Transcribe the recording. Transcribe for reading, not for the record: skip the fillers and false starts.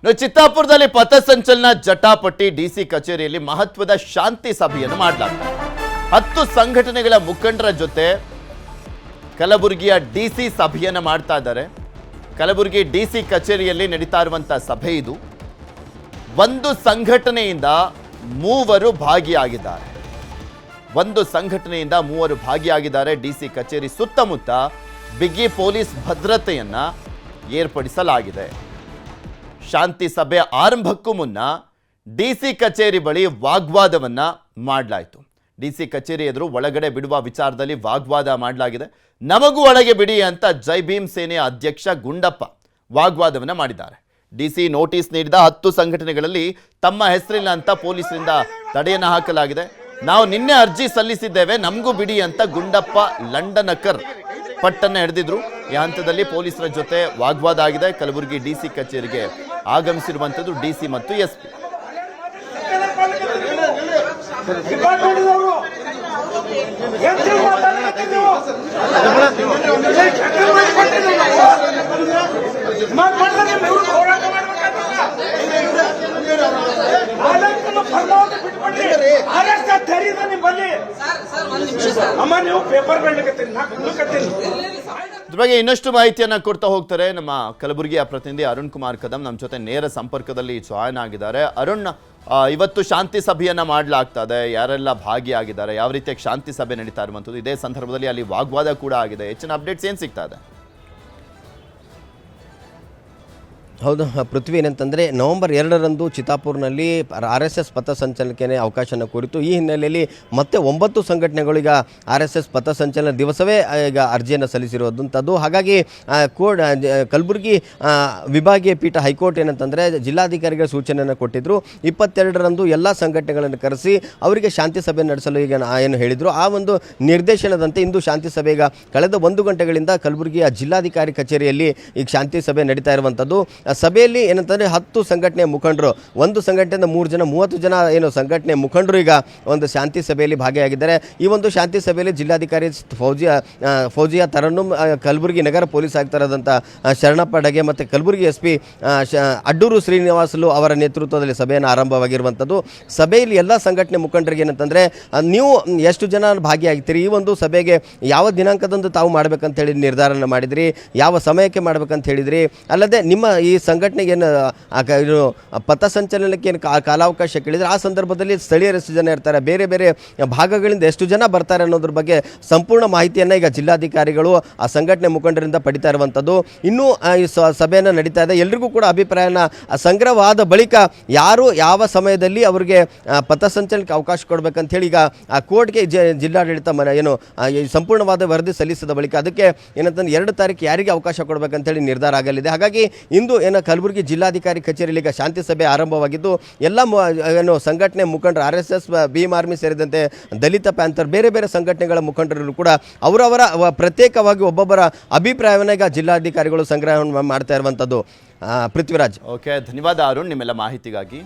ಚಿತ್ತಾಪುರದಲ್ಲಿ ಪಥಸಂಚಲನ ಜಟಾಪಟಿ ಡಿಸಿ ಕಚೇರಿಯಲ್ಲಿ ಮಹತ್ವದ ಶಾಂತಿ ಸಭೆಯನ್ನು ಮಾಡಲಾಗಿದೆ. 10 ಸಂಘಟನೆಗಳ ಮುಖಂಡರ ಜೊತೆ ಕಲಬುರಗಿಯ ಡಿಸಿ ಸಭೆಯನ್ನು ಮಾಡ್ತಾ ಇದ್ದಾರೆ. ಕಲಬುರಗಿ ಡಿಸಿ ಕಚೇರಿಯಲ್ಲಿ ನಡೀತಾ ಇರುವಂತಹ ಸಭೆ ಇದು. ಒಂದು ಸಂಘಟನೆಯಿಂದ ಮೂವರು ಭಾಗಿಯಾಗಿದ್ದಾರೆ. ಡಿಸಿ ಕಚೇರಿ ಸುತ್ತಮುತ್ತ ಬಿಗಿ ಪೊಲೀಸ್ ಭದ್ರತೆಯನ್ನ ಏರ್ಪಡಿಸಲಾಗಿದೆ. ಶಾಂತಿ ಸಭೆ ಆರಂಭಕ್ಕೂ ಮುನ್ನ ಡಿಸಿ ಕಚೇರಿ ಬಳಿ ವಾಗ್ವಾದವನ್ನ ಮಾಡಲಾಯಿತು. ಡಿಸಿ ಕಚೇರಿ ಎದುರು ಒಳಗಡೆ ಬಿಡುವ ವಿಚಾರದಲ್ಲಿ ವಾಗ್ವಾದ ಮಾಡಲಾಗಿದೆ. ನಮಗೂ ಒಳಗೆ ಬಿಡಿ ಅಂತ ಜೈ ಭೀಮ್ ಸೇನೆಯ ಅಧ್ಯಕ್ಷ ಗುಂಡಪ್ಪ ವಾಗ್ವಾದವನ್ನ ಮಾಡಿದ್ದಾರೆ. ಡಿಸಿ ನೋಟಿಸ್ ನೀಡಿದ 10 ಸಂಘಟನೆಗಳಲ್ಲಿ ತಮ್ಮ ಹೆಸರಿಲ್ಲ ಅಂತ ಪೊಲೀಸರಿಂದ ತಡೆಯನ್ನ ಹಾಕಲಾಗಿದೆ. ನಾವು ನಿನ್ನೆ ಅರ್ಜಿ ಸಲ್ಲಿಸಿದ್ದೇವೆ, ನಮಗೂ ಬಿಡಿ ಅಂತ ಗುಂಡಪ್ಪ ಲಂಡನಕರ್ ಪಟ್ಟನ್ನ ಹಿಡಿದಿದ್ರು. ಈ ಹಂತದಲ್ಲಿ ಪೊಲೀಸರ ಜೊತೆ ವಾಗ್ವಾದ ಆಗಿದೆ. ಕಲಬುರಗಿ ಡಿಸಿ ಕಚೇರಿಗೆ ಆಗಮಿಸಿರುವಂತದ್ದು ಡಿಸಿ ಮತ್ತು ಎಸ್ಪಿ. ಇದ್ರ ಬಗ್ಗೆ ಇನ್ನಷ್ಟು ಮಾಹಿತಿಯನ್ನ ಕೊಡ್ತಾ ಹೋಗ್ತಾರೆ ನಮ್ಮ ಕಲಬುರಗಿಯ ಪ್ರತಿನಿಧಿ ಅರುಣ್ ಕುಮಾರ್ ಕದಂ ನಮ್ಮ ಜೊತೆ ನೇರ ಸಂಪರ್ಕದಲ್ಲಿ ಜಾಯ್ನ್ ಆಗಿದ್ದಾರೆ. ಅರುಣ್, ಇವತ್ತು ಶಾಂತಿ ಸಭೆಯನ್ನ ಮಾಡಲಾಗ್ತಾ ಇದೆ, ಯಾರೆಲ್ಲ ಭಾಗಿಯಾಗಿದ್ದಾರೆ, ಯಾವ ರೀತಿಯಾಗಿ ಶಾಂತಿ ಸಭೆ ನಡೀತಾ ಇರುವಂಥದ್ದು, ಇದೇ ಸಂದರ್ಭದಲ್ಲಿ ಅಲ್ಲಿ ವಾಗ್ವಾದ ಕೂಡ ಆಗಿದೆ, ಹೆಚ್ಚಿನ ಅಪ್ಡೇಟ್ಸ್ ಏನು ಸಿಗ್ತಾ ಇದೆ? ಹೌದು ಪೃಥ್ವಿ, ಏನಂತಂದರೆ ನವೆಂಬರ್ 2ರಂದು ಚಿತ್ತಾಪುರ್ನಲ್ಲಿ RSS ಪಥಸಂಚಲನಕ್ಕೆ ಅವಕಾಶನ ಕುರಿತು ಈ ಹಿನ್ನೆಲೆಯಲ್ಲಿ ಮತ್ತೆ 9 ಸಂಘಟನೆಗಳು ಈಗ RSS ಪಥಸಂಚಲನ ದಿವಸವೇ ಈಗ ಅರ್ಜಿಯನ್ನು ಸಲ್ಲಿಸಿರುವಂಥದ್ದು. ಹಾಗಾಗಿ ಕಲಬುರಗಿ ವಿಭಾಗೀಯ ಪೀಠ ಹೈಕೋರ್ಟ್ ಏನಂತಂದರೆ ಜಿಲ್ಲಾಧಿಕಾರಿಗಳ ಸೂಚನೆಯನ್ನು ಕೊಟ್ಟಿದ್ದರು. 22ರಂದು ಎಲ್ಲ ಸಂಘಟನೆಗಳನ್ನು ಕರೆಸಿ ಅವರಿಗೆ ಶಾಂತಿ ಸಭೆ ನಡೆಸಲು ಈಗ ಏನು ಹೇಳಿದರು, ಆ ಒಂದು ನಿರ್ದೇಶನದಂತೆ ಇಂದು ಶಾಂತಿ ಸಭೆ ಈಗ ಕಳೆದ 1 ಗಂಟೆಗಳಿಂದ ಕಲಬುರಗಿಯ ಜಿಲ್ಲಾಧಿಕಾರಿ ಕಚೇರಿಯಲ್ಲಿ ಈಗ ಶಾಂತಿ ಸಭೆ ನಡೀತಾ ಇರುವಂಥದ್ದು. ಸಭೆಯಲ್ಲಿ ಏನಂತಂದರೆ 10 ಸಂಘಟನೆಯ ಮುಖಂಡರು, ಒಂದು ಸಂಘಟನೆಯಿಂದ 3 ಜನ 30 ಜನ ಏನು ಸಂಘಟನೆ ಮುಖಂಡರು ಈಗ ಒಂದು ಶಾಂತಿ ಸಭೆಯಲ್ಲಿ ಭಾಗಿಯಾಗಿದ್ದಾರೆ. ಈ ಒಂದು ಶಾಂತಿ ಸಭೆಯಲ್ಲಿ ಜಿಲ್ಲಾಧಿಕಾರಿ ಫೌಜಿಯಾ ತರನ್ನುಮ್, ಕಲಬುರಗಿ ನಗರ ಪೊಲೀಸ್ ಆಯುಕ್ತರಾದಂಥ ಶರಣಪ್ಪ ಡಗೆ ಮತ್ತು ಕಲಬುರಗಿ SP ಅಡ್ಡೂರು ಶ್ರೀನಿವಾಸಲು ಅವರ ನೇತೃತ್ವದಲ್ಲಿ ಸಭೆಯನ್ನು ಆರಂಭವಾಗಿರುವಂಥದ್ದು. ಸಭೆಯಲ್ಲಿ ಎಲ್ಲ ಸಂಘಟನೆ ಮುಖಂಡರಿಗೆ ಏನಂತಂದರೆ ನೀವು ಎಷ್ಟು ಜನ ಭಾಗಿಯಾಗ್ತೀರಿ, ಈ ಒಂದು ಸಭೆಗೆ ಯಾವ ದಿನಾಂಕದಂದು ತಾವು ಮಾಡಬೇಕಂತ ಹೇಳಿ ನಿರ್ಧಾರ ಮಾಡಿದ್ರಿ, ಯಾವ ಸಮಯಕ್ಕೆ ಮಾಡಬೇಕಂತ ಹೇಳಿದ್ರಿ, ಅಲ್ಲದೆ ನಿಮ್ಮ ಈ ಸಂಘಟನೆಗೆ ಏನು ಪಥಸಂಚಲನಕ್ಕೆ ಏನು ಕಾಲಾವಕಾಶ ಕೇಳಿದರೆ ಆ ಸಂದರ್ಭದಲ್ಲಿ ಸ್ಥಳೀಯರು ಎಷ್ಟು ಜನ ಇರ್ತಾರೆ, ಬೇರೆ ಬೇರೆ ಭಾಗಗಳಿಂದ ಎಷ್ಟು ಜನ ಬರ್ತಾರೆ ಅನ್ನೋದ್ರ ಬಗ್ಗೆ ಸಂಪೂರ್ಣ ಮಾಹಿತಿಯನ್ನು ಈಗ ಜಿಲ್ಲಾಧಿಕಾರಿಗಳು ಆ ಸಂಘಟನೆ ಮುಖಂಡರಿಂದ ಪಡಿತಾ ಇರುವಂಥದ್ದು. ಇನ್ನೂ ಈ ಸಭೆಯನ್ನು ನಡೀತಾ ಇದೆ. ಎಲ್ರಿಗೂ ಕೂಡ ಅಭಿಪ್ರಾಯನ ಸಂಗ್ರಹವಾದ ಬಳಿಕ ಯಾರು ಯಾವ ಸಮಯದಲ್ಲಿ ಅವರಿಗೆ ಪಥಸಂಚಲನಕ್ಕೆ ಅವಕಾಶ ಕೊಡಬೇಕಂತ ಹೇಳಿ ಈಗ ಆ ಕೋರ್ಟ್ಗೆ ಜಿಲ್ಲಾಡಳಿತ ಏನು ಸಂಪೂರ್ಣವಾದ ವರದಿ ಸಲ್ಲಿಸಿದ ಬಳಿಕ ಅದಕ್ಕೆ ಏನಂತಂದ್ರೆ 2 ತಾರೀಕು ಯಾರಿಗೆ ಅವಕಾಶ ಕೊಡಬೇಕಂತೇಳಿ ನಿರ್ಧಾರ ಆಗಲಿದೆ. ಹಾಗಾಗಿ ಇಂದು ಏನು ಕಲಬುರಗಿ ಜಿಲ್ಲಾಧಿಕಾರಿ ಕಚೇರಿಯಲ್ಲಿ ಈಗ ಶಾಂತಿ ಸಭೆ ಆರಂಭವಾಗಿದ್ದು ಎಲ್ಲ ಏನು ಸಂಘಟನೆ ಮುಖಂಡರು RSS, ಭೀಮ್ ಆರ್ಮಿ ಸೇರಿದಂತೆ ದಲಿತ ಪ್ಯಾಂಥರ್ ಬೇರೆ ಬೇರೆ ಸಂಘಟನೆಗಳ ಮುಖಂಡರು ಕೂಡ ಅವರವರ ಪ್ರತ್ಯೇಕವಾಗಿ ಒಬ್ಬೊಬ್ಬರ ಅಭಿಪ್ರಾಯವನ್ನು ಈಗ ಜಿಲ್ಲಾಧಿಕಾರಿಗಳು ಸಂಗ್ರಹ ಮಾಡ್ತಾ ಇರುವಂಥದ್ದು. ಪೃಥ್ವಿರಾಜ್. ಓಕೆ, ಧನ್ಯವಾದ ಅರುಣ್ ನಿಮ್ಮೆಲ್ಲ ಮಾಹಿತಿಗಾಗಿ.